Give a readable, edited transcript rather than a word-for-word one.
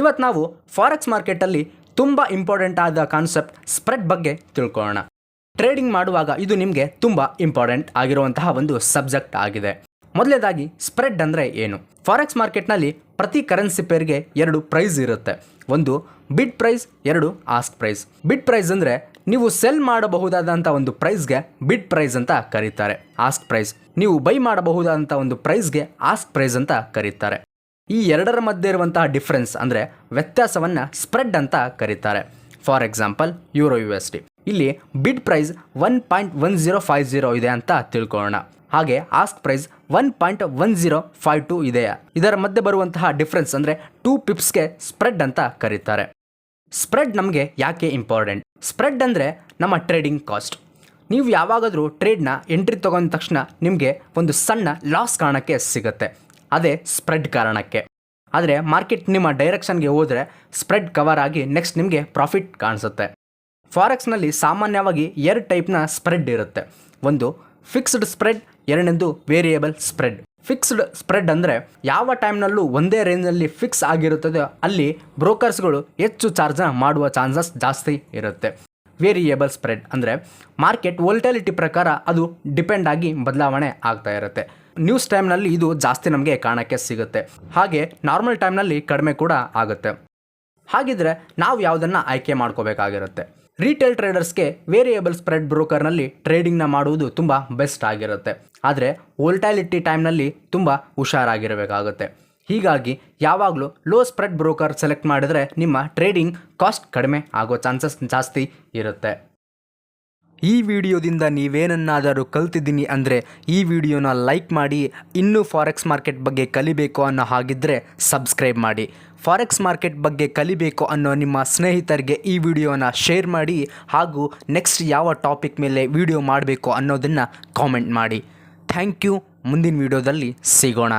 ಇವತ್ತು ನಾವು ಫಾರೆಕ್ಸ್ ಮಾರ್ಕೆಟಲ್ಲಿ ತುಂಬ ಇಂಪಾರ್ಟೆಂಟ್ ಆದ ಕಾನ್ಸೆಪ್ಟ್ ಸ್ಪ್ರೆಡ್ ಬಗ್ಗೆ ತಿಳ್ಕೊಳ್ಳೋಣ. ಟ್ರೇಡಿಂಗ್ ಮಾಡುವಾಗ ಇದು ನಿಮಗೆ ತುಂಬ ಇಂಪಾರ್ಟೆಂಟ್ ಆಗಿರುವಂತಹ ಒಂದು ಸಬ್ಜೆಕ್ಟ್ ಆಗಿದೆ. ಮೊದಲನೇದಾಗಿ ಸ್ಪ್ರೆಡ್ ಅಂದರೆ ಏನು? ಫಾರೆಕ್ಸ್ ಮಾರ್ಕೆಟ್ನಲ್ಲಿ ಪ್ರತಿ ಕರೆನ್ಸಿ ಪೇರ್ಗೆ ಎರಡು ಪ್ರೈಸ್ ಇರುತ್ತೆ. ಒಂದು ಬಿಡ್ ಪ್ರೈಸ್, ಎರಡು ಆಸ್ಕ್ ಪ್ರೈಸ್. ಬಿಡ್ ಪ್ರೈಸ್ ಅಂದರೆ ನೀವು ಸೆಲ್ ಮಾಡಬಹುದಾದಂಥ ಒಂದು ಪ್ರೈಸ್ಗೆ ಬಿಡ್ ಪ್ರೈಸ್ ಅಂತ ಕರೀತಾರೆ. ಆಸ್ಕ್ ಪ್ರೈಸ್ ನೀವು ಬೈ ಮಾಡಬಹುದಾದಂಥ ಒಂದು ಪ್ರೈಸ್ಗೆ ಆಸ್ಕ್ ಪ್ರೈಸ್ ಅಂತ ಕರೀತಾರೆ. ಈ ಎರಡರ ಮಧ್ಯೆ ಇರುವಂತಹ ಡಿಫ್ರೆನ್ಸ್ ಅಂದರೆ ವ್ಯತ್ಯಾಸವನ್ನು ಸ್ಪ್ರೆಡ್ ಅಂತ ಕರೀತಾರೆ. ಫಾರ್ ಎಕ್ಸಾಂಪಲ್ ಯೂರೋ USD ಇಲ್ಲಿ ಬಿಡ್ ಪ್ರೈಸ್ 1.1050 ಇದೆ ಅಂತ ತಿಳ್ಕೊಳ್ಳೋಣ. ಹಾಗೆ ಆಸ್ಕ್ ಪ್ರೈಸ್ 1.1052 ಇದೆ. ಇದರ ಮಧ್ಯೆ ಬರುವಂತಹ ಡಿಫ್ರೆನ್ಸ್ ಅಂದರೆ 2 ಪಿಪ್ಸ್ಗೆ ಸ್ಪ್ರೆಡ್ ಅಂತ ಕರೀತಾರೆ. ಸ್ಪ್ರೆಡ್ ನಮಗೆ ಯಾಕೆ ಇಂಪಾರ್ಟೆಂಟ್? ಸ್ಪ್ರೆಡ್ ಅಂದರೆ ನಮ್ಮ ಟ್ರೇಡಿಂಗ್ ಕಾಸ್ಟ್. ನೀವು ಯಾವಾಗಾದರೂ ಟ್ರೇಡ್ನ ಎಂಟ್ರಿ ತೊಗೊಂಡ ತಕ್ಷಣ ನಿಮಗೆ ಒಂದು ಸಣ್ಣ ಲಾಸ್ ಕಾರಣಕ್ಕೆ ಸಿಗುತ್ತೆ, ಅದೇ ಸ್ಪ್ರೆಡ್ ಕಾರಣಕ್ಕೆ. ಆದರೆ ಮಾರ್ಕೆಟ್ ನಿಮ್ಮ ಡೈರೆಕ್ಷನ್ಗೆ ಹೋದರೆ ಸ್ಪ್ರೆಡ್ ಕವರ್ ಆಗಿ ನೆಕ್ಸ್ಟ್ ನಿಮಗೆ ಪ್ರಾಫಿಟ್ ಕಾಣಿಸುತ್ತೆ. ಫಾರೆಕ್ಸ್ನಲ್ಲಿ ಸಾಮಾನ್ಯವಾಗಿ 2 ಟೈಪ್ನ ಸ್ಪ್ರೆಡ್ ಇರುತ್ತೆ. ಒಂದು ಫಿಕ್ಸ್ಡ್ ಸ್ಪ್ರೆಡ್, ಎರಡನೇದು ವೇರಿಯೇಬಲ್ ಸ್ಪ್ರೆಡ್. ಫಿಕ್ಸ್ಡ್ ಸ್ಪ್ರೆಡ್ ಅಂದರೆ ಯಾವ ಟೈಮ್ನಲ್ಲೂ ಒಂದೇ ರೇಂಜಲ್ಲಿ ಫಿಕ್ಸ್ ಆಗಿರುತ್ತದೆ, ಅಲ್ಲಿ ಬ್ರೋಕರ್ಸ್ಗಳು ಹೆಚ್ಚು ಚಾರ್ಜ್ ಮಾಡುವ ಚಾನ್ಸಸ್ ಜಾಸ್ತಿ ಇರುತ್ತೆ. ವೇರಿಯೇಬಲ್ ಸ್ಪ್ರೆಡ್ ಅಂದರೆ ಮಾರ್ಕೆಟ್ ವೋಲ್ಟಾಲಿಟಿ ಪ್ರಕಾರ ಅದು ಡಿಪೆಂಡ್ ಆಗಿ ಬದಲಾವಣೆ ಆಗ್ತಾ ಇರುತ್ತೆ. ನ್ಯೂಸ್ ಟೈಮ್ನಲ್ಲಿ ಇದು ಜಾಸ್ತಿ ನಮಗೆ ಕಾಣಕ್ಕೆ ಸಿಗುತ್ತೆ, ಹಾಗೆ ನಾರ್ಮಲ್ ಟೈಮ್ನಲ್ಲಿ ಕಡಿಮೆ ಕೂಡ ಆಗುತ್ತೆ. ಹಾಗಿದ್ರೆ ನಾವು ಯಾವುದನ್ನು ಆಯ್ಕೆ ಮಾಡ್ಕೋಬೇಕಾಗಿರುತ್ತೆ? ರಿಟೇಲ್ ಟ್ರೇಡರ್ಸ್ಗೆ ವೇರಿಯೇಬಲ್ ಸ್ಪ್ರೆಡ್ ಬ್ರೋಕರ್ನಲ್ಲಿ ಟ್ರೇಡಿಂಗ್ನ ಮಾಡುವುದು ತುಂಬ ಬೆಸ್ಟ್ ಆಗಿರುತ್ತೆ. ಆದರೆ ವೋಲ್ಟಾಲಿಟಿ ಟೈಮ್ನಲ್ಲಿ ತುಂಬ ಹುಷಾರಾಗಿರಬೇಕಾಗುತ್ತೆ. ಹೀಗಾಗಿ ಯಾವಾಗಲೂ ಲೋ ಸ್ಪ್ರೆಡ್ ಬ್ರೋಕರ್ ಸೆಲೆಕ್ಟ್ ಮಾಡಿದರೆ ನಿಮ್ಮ ಟ್ರೇಡಿಂಗ್ ಕಾಸ್ಟ್ ಕಡಿಮೆ ಆಗೋ ಚಾನ್ಸಸ್ ಜಾಸ್ತಿ ಇರುತ್ತೆ. ಈ ವಿಡಿಯೋದಿಂದ ನೀವೇನನ್ನಾದರೂ ಕಲ್ತಿದ್ದೀನಿ ಅಂದರೆ ಈ ವಿಡಿಯೋನ ಲೈಕ್ ಮಾಡಿ. ಇನ್ನೂ ಫಾರೆಕ್ಸ್ ಮಾರ್ಕೆಟ್ ಬಗ್ಗೆ ಕಲಿಬೇಕು ಅನ್ನೋ ಹಾಗಿದ್ದರೆ ಸಬ್ಸ್ಕ್ರೈಬ್ ಮಾಡಿ. ಫಾರೆಕ್ಸ್ ಮಾರ್ಕೆಟ್ ಬಗ್ಗೆ ಕಲಿಬೇಕು ಅನ್ನೋ ನಿಮ್ಮ ಸ್ನೇಹಿತರಿಗೆ ಈ ವಿಡಿಯೋನ ಶೇರ್ ಮಾಡಿ. ಹಾಗೂ ನೆಕ್ಸ್ಟ್ ಯಾವ ಟಾಪಿಕ್ ಮೇಲೆ ವಿಡಿಯೋ ಮಾಡಬೇಕು ಅನ್ನೋದನ್ನು ಕಾಮೆಂಟ್ ಮಾಡಿ. Thank you. ಮುಂದಿನ ವಿಡಿಯೋದಲ್ಲಿ ಸಿಗೋಣ.